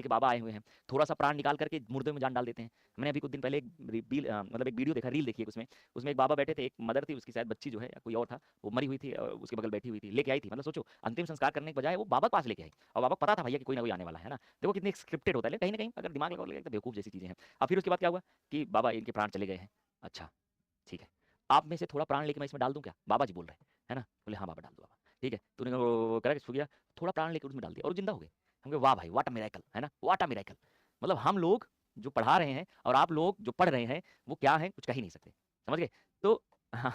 के बाबा आए हुए हैं, थोड़ा-सा प्राण निकाल करके मुर्दे में जान डाल देते हैं। मैंने अभी कुछ दिन पहले एक मतलब एक वीडियो देखा, रील देखी एक उसमें, उसमें एक बाबा बैठे थे, एक मदर थी, उसकी शायद बच्ची जो है या कोई और था, वो मरी हुई थी और उसके बगल बैठी हुई थी, लेके आई थी। मतलब सोचो, अंतिम संस्कार करने के बजाय वो बाबा के पास लेके आई और बाबा को पता था भैया कि कोई ना कोई आने वाला है ना? देखो कितनी स्क्रिप्टेड होता है, लेकिन कहीं न कहीं अगर दिमाग लगाओगे तो बेवकूफ़ जैसी चीज़ें हैं। अब फिर उसके बाद क्या हुआ कि बाबा इनके प्राण चले गए हैं। अच्छा, ठीक है। आप में से थोड़ा प्राण लेके मैं इसमें डाल दूँ क्या? बाबा जी बोल रहे हैं, है ना? बोले, "हाँ बाबा, डाल दो बाबा।" ठीक है, तूने वो करा छू गया, थोड़ा प्राण लेके उसमें डाल दिया और वो ज़िंदा हो गए। हम कहे, "वाह भाई, व्हाट अ मिरेकल!" है ना? What a miracle! मतलब हम लोग जो पढ़ा रहे हैं और आप लोग जो पढ़ रहे हैं, वो क्या हैं, कुछ कह ही नहीं सकते। समझ गए? तो हाँ,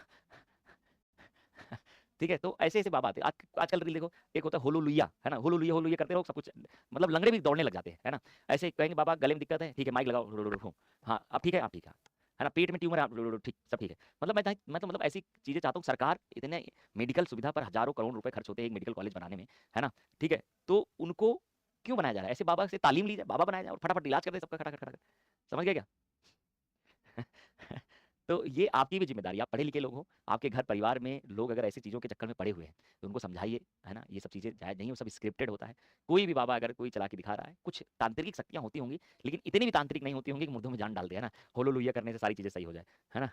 ठीक है, तो ऐसे-ऐसे बाबा आते हैं। आज आजकल रील देखो, एक होता है होलोलुइया, है ना? होलोलुइया, होलोलुइया करते रहो, सब कुछ मतलब लंगड़े भी दौड़ने लग जाते हैं, है ना? ऐसे कहेंगे, "बाबा गले में दिक्कत है, ठीक है, माइक लगाओ, हो। हाँ, अब ठीक है, अब ठीक है ना? पेट में ट्यूमर है, ठीक, सब ठीक है।" मतलब मैं तो मतलब ऐसी चीज़ें चाहता हूँ, सरकार इतने मेडिकल सुविधा पर हज़ारों करोड़ रुपए खर्च होते हैं एक मेडिकल कॉलेज बनाने में, है ना? ठीक है, तो उनको क्यों बनाया जा रहा है? ऐसे बाबा से तालीम ली जाए, बाबा बनाया जाए और फटाफट इलाज कर दें सबका खटाखट खटाखट। समझ गए क्या? तो ये आपकी भी ज़िम्मेदारी है, आप पढ़े-लिखे लोग हो, आपके घर परिवार में लोग अगर ऐसी चीज़ों के चक्कर में पड़े हुए हैं, तो उनको समझाइए, है ना? ये सब चीज़ें जायज़ नहीं है, वो सब स्क्रिप्टेड होता है। कोई भी बाबा अगर कोई चला के दिखा रहा है, कुछ तांत्रिक शक्तियाँ होती होंगी, लेकिन इतनी भी तांत्रिक नहीं होती होंगी कि मुर्दों में जान डाल दे, है ना? होलोलुइया करने से सारी चीज़ें सही हो जाए, है ना?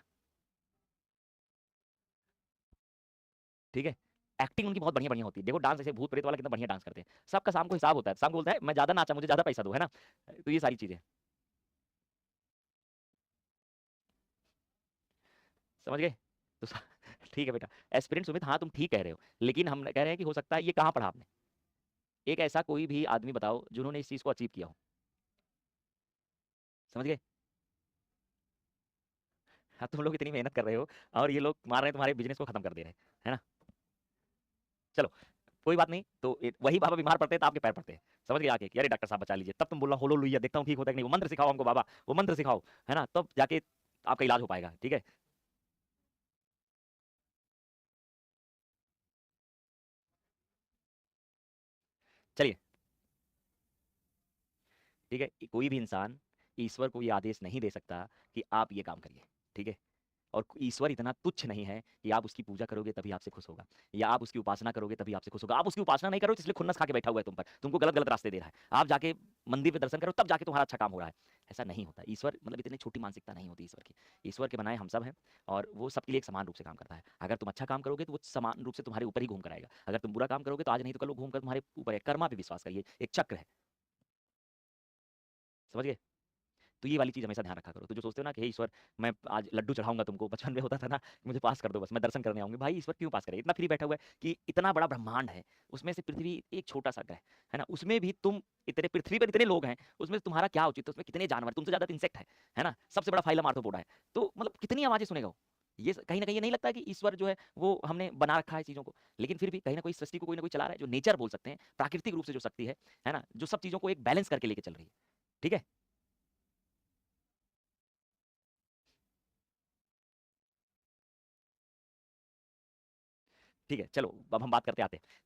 ठीक है? एक्टिंग उनकी बहुत बढ़िया-बढ़िया होती है। देखो डांस ऐसे भूत-प्रेत वाला कितना बढ़िया डांस करते हैं। सबका शाम को हिसाब होता है। शाम को बोलता है, "मैं ज़्यादा नाचा, मुझे ज़्यादा पैसा दो", है ना? तो ये सारी चीज़ें, समझ गए? तो स ठीक है बेटा। एस्पिरेंट सुमित, हाँ, तुम ठीक कह रहे हो। लेकिन हम कह रहे हैं कि हो सकता है ये कहाँ पढ़ा आपने? एक ऐसा कोई भी आदमी बताओ जिन्होंने इस चीज़ को अचीव किया हो। समझ गए? हाँ, तुम लोग इतनी मेहनत कर रहे हो और ये लोग मार रहे हैं, तुम्हारे बिज़नेस को खत्म कर दे रहे हैं। है ना? चलो, कोई बात नहीं। तो वही बाबा बीमार पड़ते हैं तो आपके पैर पड़ते हैं। समझ गए आके कि अरे डॉक्टर साहब बचा लीजिए। तब तुम बोलना होलोलुइया, देखता हूँ ठीक होता है कि नहीं। वो मंत्र सिखाओ हमको बाबा, वो मंत्र सिखाओ। है ना? तब जाके आपका इलाज हो पाएगा। ठीक है? चलिए, ठीक है? कोई भी इंसान ईश्वर को ये आदेश नहीं दे सकता कि आप ये काम करिए। ठीक है? और ईश्वर इतना तुच्छ नहीं है कि आप उसकी पूजा करोगे तभी आपसे खुश होगा, या आप उसकी उपासना करोगे तभी आपसे खुश होगा। आप उसकी उपासना नहीं करोगे इसलिए खुन्नस खा के बैठा हुआ है तुम पर, तुमको गलत-गलत रास्ते दे रहा है। आप जाके मंदिर पे दर्शन करो तब जाके तुम्हारा अच्छा काम हो रहा है। ऐसा नहीं होता। ईश्वर मतलब इतनी छोटी मानसिकता नहीं होती ईश्वर की। ईश्वर के बनाए हम सब हैं और वो सबके लिए एक समान रूप से काम करता है। अगर तुम अच्छा काम करोगे तो वो समान रूप से तुम्हारे ऊपर ही घूम कर आएगा। अगर तुम बुरा काम करोगे तो आज नहीं तो कल वो घूम कर तुम्हारे ऊपर है। कर्मा पे विश्वास करिए, एक चक्र है। समझ गए? तो ये वाली चीज़ हमेशा ध्यान रखा करो। तो जो सोचते हो ना कि हे ईश्वर, मैं आज लड्डू चढ़ाऊँगा तुमको, बचपन में होता था ना, मुझे पास कर दो बस, मैं दर्शन करने आऊँगी। भाई ईश्वर क्यों पास करे? इतना फ्री बैठा हुआ है कि इतना बड़ा ब्रह्मांड है, उसमें से पृथ्वी एक छोटा-सा ग्रह, है ना? उसमें भी तुम इतने, पृथ्वी पर इतने लोग हैं, उसमें से तुम्हारा क्या औचित्य? उसमें कितने जानवर, तुमसे ज़्यादा तो इंसेक्ट है ना? सबसे बड़ा फाइलम आर्थ्रोपोडा है। तो मतलब कितनी आवाज़ें सुनेगा वो? ये कहीं न कहीं ये नहीं लगता है कि ईश्वर जो है वो हमने बना रखा है चीज़ों को। लेकिन फिर भी कहीं न कहीं सृष्टि को कोई न कोई चला रहा है, जो नेचर बोल सकते हैं, प्राकृतिक रूप से जो शक्ति है ना? जो सब चीज़ों को एक बैलेंस करके लेके चल रही है। ठीक है? ठीक है, चलो अब हम बात करते आते हैं। तो